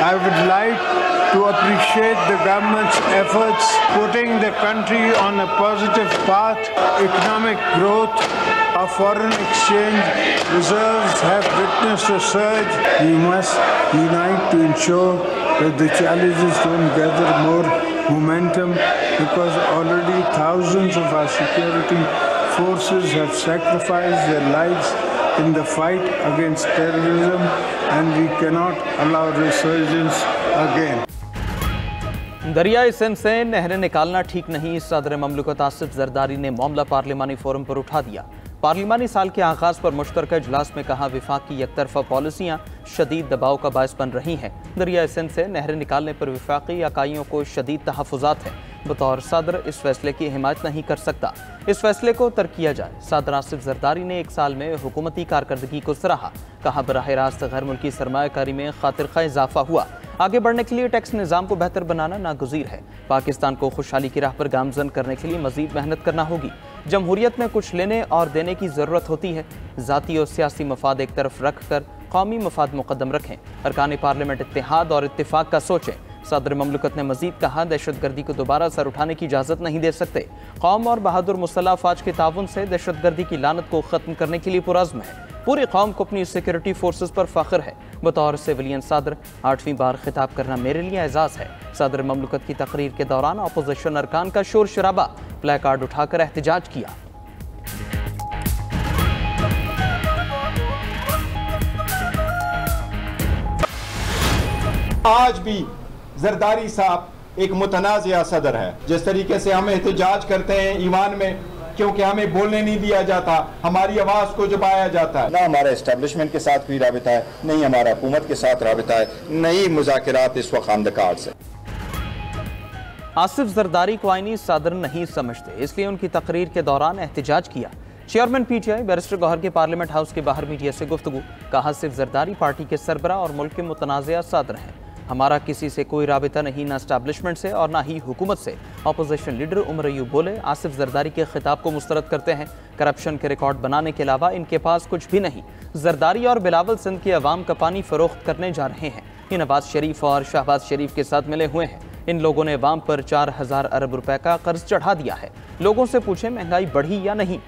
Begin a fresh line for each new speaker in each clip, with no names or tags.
I would like to appreciate the government's efforts putting the country on a positive path. Economic growth, our foreign exchange reserves have witnessed a surge. We must unite to ensure that the challenges don't gather more momentum, because already thousands of our security forces have sacrificed their lives in the fight against terrorism, and we cannot allow resurgence again.
दरियाई सिंध से नहरें निकालना ठीक नहीं, सदर ममलकत आसिफ जरदारी ने मामला पार्लिमानी forum पर उठा दिया। पार्लिमानी साल के आगाज पर मुश्तरका इजलास में कहा, विफाक की एकतरफा पॉलिसियाँ शदीद दबाव का बायस बन रही हैं। दरियाई सिंध से नहरें निकालने पर विफाकी इकाइयों को शदीद तहफ़्फ़ुज़ात हैं। बतौर सदर इस फैसले की हिमायत नहीं कर सकता, इस फैसले को तर्क किया जाए। सदर आसिफ जरदारी ने एक साल में हुकूमती कारकर्दगी को सराहा। कहा, बराह रास्त गैर मुल्की सरमायाकारी में खातिर खा इजाफा हुआ। आगे बढ़ने के लिए टैक्स निज़ाम को बेहतर बनाना नागुज़ीर है। पाकिस्तान को खुशहाली की राह पर गामजन करने के लिए मज़ीद मेहनत करना होगी। जमहूरियत में कुछ लेने और देने की ज़रूरत होती है। ज़ाती और सियासी मफाद एक तरफ रख कर कौमी मफाद मुक़द्दम रखें। अरकान पार्लियामेंट इत्तेहाद और इत्तिफाक का सोचें। सदर ममलकत ने मजीद कहा, दहशत गर्दी को दोबारा सर उठाने की इजाज़त नहीं दे सकते। कौम और बहादुर मुसल्लह अफवाज के ताउन से दहशत गर्दी की लानत को ख़त्म करने के लिए पुरज़्म है। पूरी कौम को अपनी सिक्योरिटी फोर्सेस पर फ़ख्र है। बतौर सिविलियन सदर 8वीं बार खिताब करना मेरे लिए एजाज़ है। सदर ममलकत की तकरीर के दौरान अपोजिशन अरकान का शोर शराबा, प्ले कार्ड उठाकर एहतजाज किया।
आज भी जरदारी साहब एक मुतनाज़िया सदर है। जिस तरीके से हम एहतजाज करते हैं ईमान में, क्योंकि हमें बोलने नहीं दिया जाता, हमारी आवाज़ को दबाया जाता है।
ना हमारा इस्टेब्लिशमेंट के साथ कोई राबिता है, नहीं हमारा हुकूमत के साथ राबिता है, नहीं मुज़ाकरात इस वक्त ऑन द कार्ड से।
आसिफ जरदारी को आईनी सदर नहीं समझते, इसलिए उनकी तकरीर के दौरान एहतजाज किया। चेयरमैन PTI बैरिस्टर गौहर के पार्लियामेंट हाउस के बाहर मीडिया से गुफ्तगू। कहा, आसिफ जरदारी पार्टी के सरबरा और मुल्क के मुतनाज़िया सदर हैं। हमारा किसी से कोई राबिता नहीं, ना एस्टैब्लिशमेंट से और ना ही हुकूमत से। अपोजिशन लीडर उमर अयूब बोले, आसिफ जरदारी के खिताब को मुस्तरद करते हैं। करप्शन के रिकॉर्ड बनाने के अलावा इनके पास कुछ भी नहीं। जरदारी और बिलावल सिंध के अवाम का पानी फरोख्त करने जा रहे हैं। ये नवाज शरीफ और शहबाज शरीफ के साथ मिले हुए हैं। इन लोगों ने अवाम पर 4000 अरब रुपए का कर्ज चढ़ा दिया है। लोगों से पूछें, महंगाई बढ़ी या नहीं।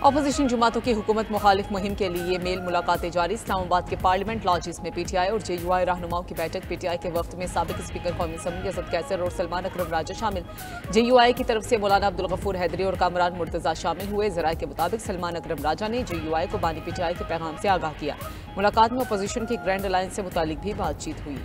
अपोजिशन जमातों की हुकूमत मुखालिफ मुहिम के लिए मेल मुलाकातें जारी। इस्लामाबाद के पार्लियामेंट लॉजेस में PTI और JUI रहनुमाओं की बैठक। PTI के वक्त में साबिक स्पीकर कौमी असम्बली असद कैसर और सलमान अकरम राजा शामिल। JUI की तरफ से मौलाना अब्दुल गफूर हैदरी और कामरान मुर्तज़ा शामिल हुए। ज़राए के मुताबिक सलमान अकरम राजा ने JUI को बानी PTI के पैगाम से आगाह किया। मुलाकात में अपोजिशन की ग्रैंड अलायंस से मुतालिक भी बातचीत हुई।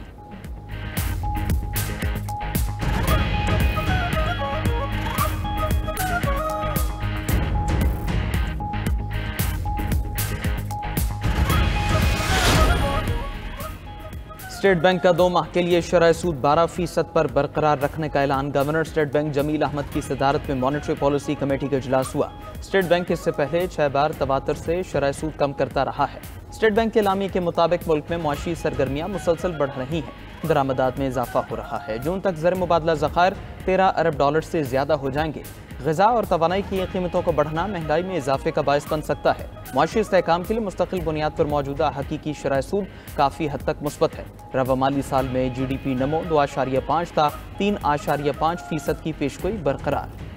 स्टेट बैंक का 2 माह के लिए शरह सूद 12% पर बरकरार रखने का ऐलान। Governor State Bank Jameel Ahmed की सदारत में मॉनेटरी पॉलिसी कमेटी का इजलास हुआ। स्टेट बैंक इससे पहले 6 बार तवातर से शरह सूद कम करता रहा है। स्टेट बैंक के एलामिये के मुताबिक मुल्क में मुआशी सरगर्मियाँ मुसलसल बढ़ रही हैं। दरामदात में इजाफा हो रहा है। जून तक ज़र मुबादला ज़खायर 13 अरब डॉलर से ज़्यादा हो जाएंगे। ग़िज़ा और तवानाई की कीमतों को बढ़ना महंगाई में इजाफे का बायस बन सकता है। मुआशी इस्तेहकाम के लिए मुस्तकिल बुनियाद पर मौजूदा हकीकी शरह सूद काफ़ी हद तक मुस्बत है। रवा माली साल में GDP नमो 2.5 था, 3.5% की पेशगोई बरकरार।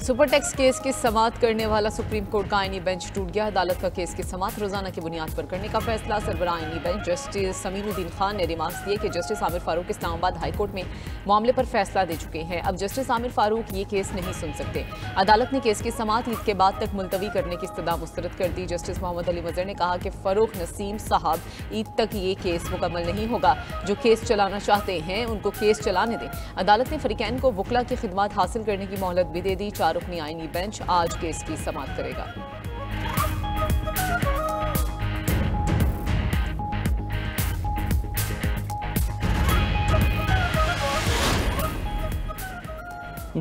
सुपर टैक्स केस की समाअत करने वाला सुप्रीम कोर्ट का आईनी बेंच टूट गया। अदालत का केस की समाअत रोजाना की बुनियाद पर करने का फैसला। सरबराह आईनी बेंच जस्टिस समीनुद्दीन खान ने रिमार्क्स दिए कि justice Aamir Farooq Islamabad high court में मामले पर फैसला दे चुके हैं। अब जस्टिस आमिर फारूक ये केस नहीं सुन सकते। अदालत ने केस की समाअत ईद के बाद तक मुलतवी करने की इस्तदा मुस्तरद कर दी। जस्टिस मोहम्मद अली मजहर ने कहा कि फरूख नसीम साहब ईद तक ये केस मुकम्मल नहीं होगा। जो केस चलाना चाहते हैं उनको केस चलाने दें। अदालत ने फरीकैन को वकला की खिदमात हासिल करने की मोहलत भी दे दी। 4 रुकनी आईनी बेंच आज केस की समाअत करेगा।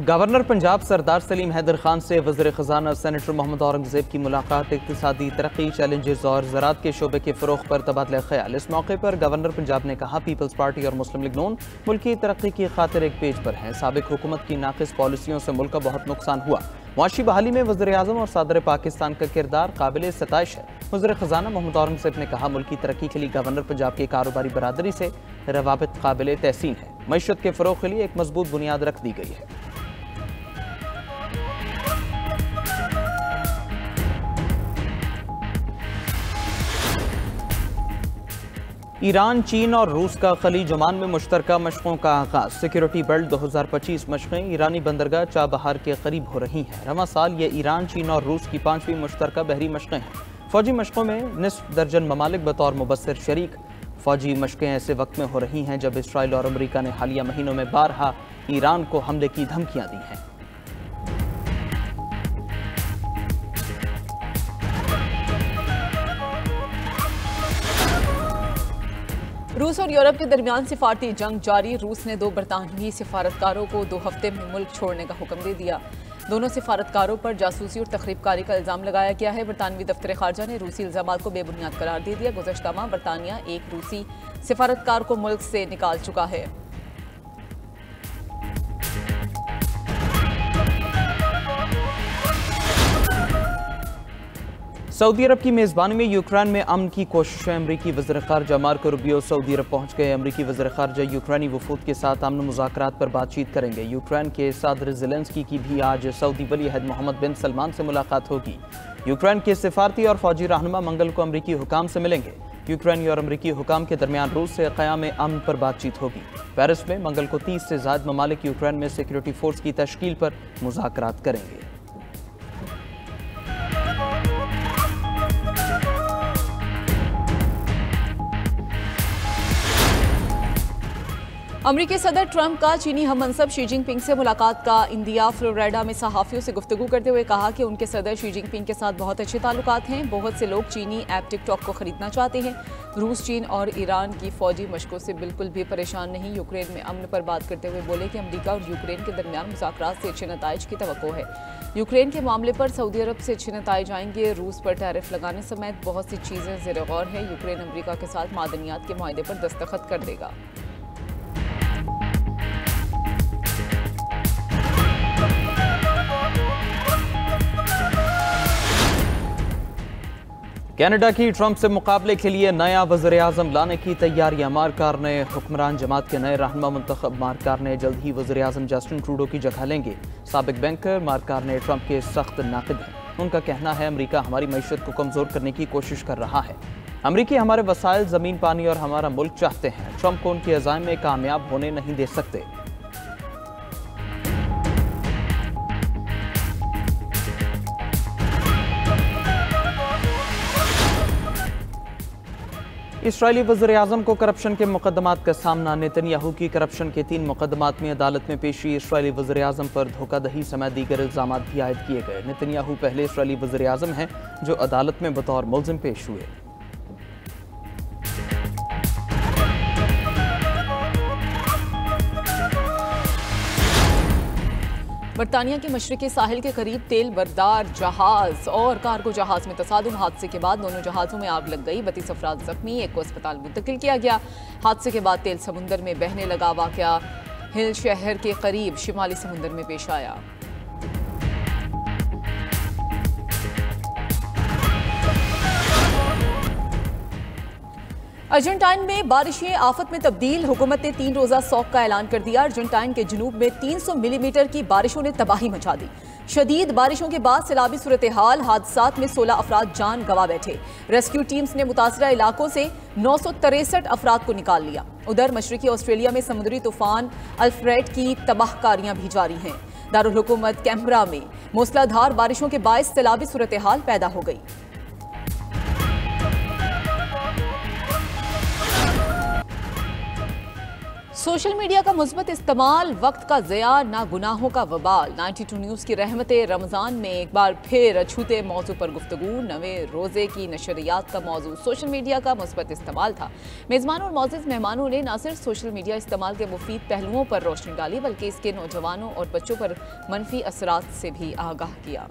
गवर्नर पंजाब सरदार सलीम हैदर खान से वज़ीर ख़ज़ाना सेनेटर मोहम्मद औरंगज़ेब की मुलाकात। इक़्तिसादी तरक्की, चैलेंजेस और ज़राअत के शोबे के फ़रोग़ पर तबादला ख्याल। इस मौके पर गवर्नर पंजाब ने कहा, पीपल्स पार्टी और मुस्लिम लीग नून मुल्क की तरक्की की खातिर एक पेज पर हैं। साबिक़ हुकूमत की नाक़िस पॉलिसियों से मुल्क का बहुत नुकसान हुआ। मुआशी बहाली में वज़ीर आज़म और सदर पाकिस्तान का किरदार काबिल सताइश है। वज़ीर ख़ज़ाना मोहम्मद औरंगज़ेब ने कहा, मुल्क की तरक्की के लिए गवर्नर पंजाब की कारोबारी बरादरी से रवाबित काबिल तहसीन है। मईशत के फ़रोग़ के लिए एक मजबूत बुनियाद रख दी गई है। ईरान, चीन और रूस का खलीज ओमान में मुश्तरका मशक़ों का आगाज़। सिक्योरिटी बेल्ट 2025 मशक़ें ईरानी बंदरगाह चाबहार के करीब हो रही हैं। रवां साल ये ईरान, चीन और रूस की 5वीं मुश्तरका बहरी मशक़ें हैं। फ़ौजी मशक़ों में निस्फ दर्जन ममालिक बतौर मुबस्सिर शरीक। फ़ौजी मशक़ें ऐसे वक्त में हो रही हैं जब इसराइल और अमरीका ने हालिया महीनों में बारहा ईरान को हमले की धमकियाँ दी हैं।
रूस और यूरोप के दरमियान सिफारती जंग जारी। रूस ने 2 बरतानवी सिफारतकारों को 2 हफ्ते में मुल्क छोड़ने का हुक्म दे दिया। दोनों सिफारतकारों पर जासूसी और तखरीबकारी का इल्ज़ाम लगाया गया है। बरतानवी दफ्तर खारजा ने रूसी इल्ज़ामात को बेबुनियाद करार दे दिया। गुज़श्ता माह बरतानिया एक रूसी सिफारतकार को मुल्क से निकाल चुका है।
सऊदी अरब की मेज़बानी में यूक्रेन में अमन की कोशिशें। अमरीकी वज़ीर ख़ारजा मार्को रूबियो सऊदी अरब पहुँच गए। अमरीकी वज़ीर ख़ारजा यूक्रेनी वफूद के साथ अमन मुज़ाकरात पर बातचीत करेंगे। यूक्रेन के सदर ज़ेलेंस्की की भी आज सऊदी वली अहद मोहम्मद बिन सलमान से मुलाकात होगी। यूक्रेन के सिफारती और फ़ौजी रहनुमा मंगल को अमरीकी हुकाम से मिलेंगे। यूक्रेनी और अमरीकी हुकाम के दरमियान रूस से क़याम अमन पर बातचीत होगी। पेरिस में मंगल को 30 से ज़ायद ममालिक यूक्रेन में सिक्योरिटी फोर्स की तश्कील पर मुज़ाकरात करेंगे।
अमरीकी सदर ट्रंप का चीनी हममनसब शी जिनपिंग से मुलाकात का इंदिया। फ्लोरिडा में सहाफ़ियों से गुफ्तगू करते हुए कहा कि उनके सदर शी जिनपिंग के साथ बहुत अच्छे ताल्लुकात हैं। बहुत से लोग चीनी ऐप टिकटॉक को खरीदना चाहते हैं। रूस, चीन और ईरान की फ़ौजी मशकों से बिल्कुल भी परेशान नहीं। यूक्रेन में अमन पर बात करते हुए बोले कि अमरीका और यूक्रेन के दरमियान मुज़ाकरात से अच्छे नताइज की तवक्को है। यूक्रेन के मामले पर सऊदी अरब से अच्छे नताइज आएंगे। रूस पर टैरिफ लगाने समेत बहुत सी चीज़ें ज़ेर गौर हैं। यूक्रेन अमरीका के साथ मादनियात के मुआहदे पर दस्तखत कर देगा।
कनाडा की ट्रंप से मुकाबले के लिए नया वज़ीर आज़म लाने की तैयारियां। मार्कार ने हुक्मरान जमात के नए रहनुमा मुंतखब। मार्कार ने जल्द ही वज़ीर आज़म जस्टिन ट्रूडो की जगह लेंगे। साबिक बैंकर मार्कार ने ट्रंप के सख्त नाक़िद हैं। उनका कहना है, अमरीका हमारी मईशत को कमज़ोर करने की कोशिश कर रहा है। अमरीकी हमारे वसाइल, ज़मीन, पानी और हमारा मुल्क चाहते हैं। ट्रंप को उनके अज़ाइम में कामयाब होने नहीं दे सकते। इसराइली वज़ीर आज़म को करप्शन के मुकदमात का सामना। नेतन्याहू की करप्शन के 3 मुकदमात में अदालत में पेशी। इसराइली वज़ीर आज़म पर धोखाधड़ी समेत दीगर इल्ज़ामात भी आयद किए गए। नेतन्याहू पहले इसराइली वज़ीर आज़म हैं जो अदालत में बतौर मुल्ज़िम पेश हुए।
बरतानिया के मशरक़ी साहिल के करीब तेल बरदार जहाज़ और कार्गो जहाज़ में तसादुम। हादसे के बाद दोनों जहाज़ों में आग लग गई। 32 अफराद जख्मी, एक को अस्पताल मुंतकिल किया गया। हादसे के बाद तेल समुंदर में बहने लगा। वाक़या हिल शहर के करीब शिमाली समुंदर में पेश आया। अर्जेंटाइन में बारिशें आफत में तब्दील। हुकूमत ने 3 रोज़ा सौक का ऐलान कर दिया। अर्जेंटाइन के जनूब में 300 मिलीमीटर की बारिशों ने तबाही मचा दी। शदीद बारिशों के बाद सैलाबी सूरत हाल। हादसात में 16 अफराद जान गंवा बैठे। रेस्क्यू टीम्स ने मुतासरा इलाकों से 963 अफराद को निकाल लिया। उधर मशरकी ऑस्ट्रेलिया में समुद्री तूफान अल्फ्रेड की तबाहकारियां भी जारी हैं। दारुल हुकूमत कैनबरा में मूसलाधार बारिशों के बायस सैलाबी सूरत हाल पैदा हो गई। सोशल मीडिया का मुस्बत इस्तेमाल, वक्त का ज़िया, ना गुनाहों का वबाल। 92 न्यूज़ की रहमतें रमज़ान में एक बार फिर अछूते मौजू पर गुफ्तगू। नवे रोज़े की नशरियात का मौजू सोशल मीडिया का मुस्बत इस्तेमाल था। मेज़बानों और मौजूद मेहमानों ने न सिर्फ सोशल मीडिया इस्तेमाल के मुफीद पहलुओं पर रोशनी डाली, बल्कि इसके नौजवानों और बच्चों पर मनफी असरात से भी आगाह किया।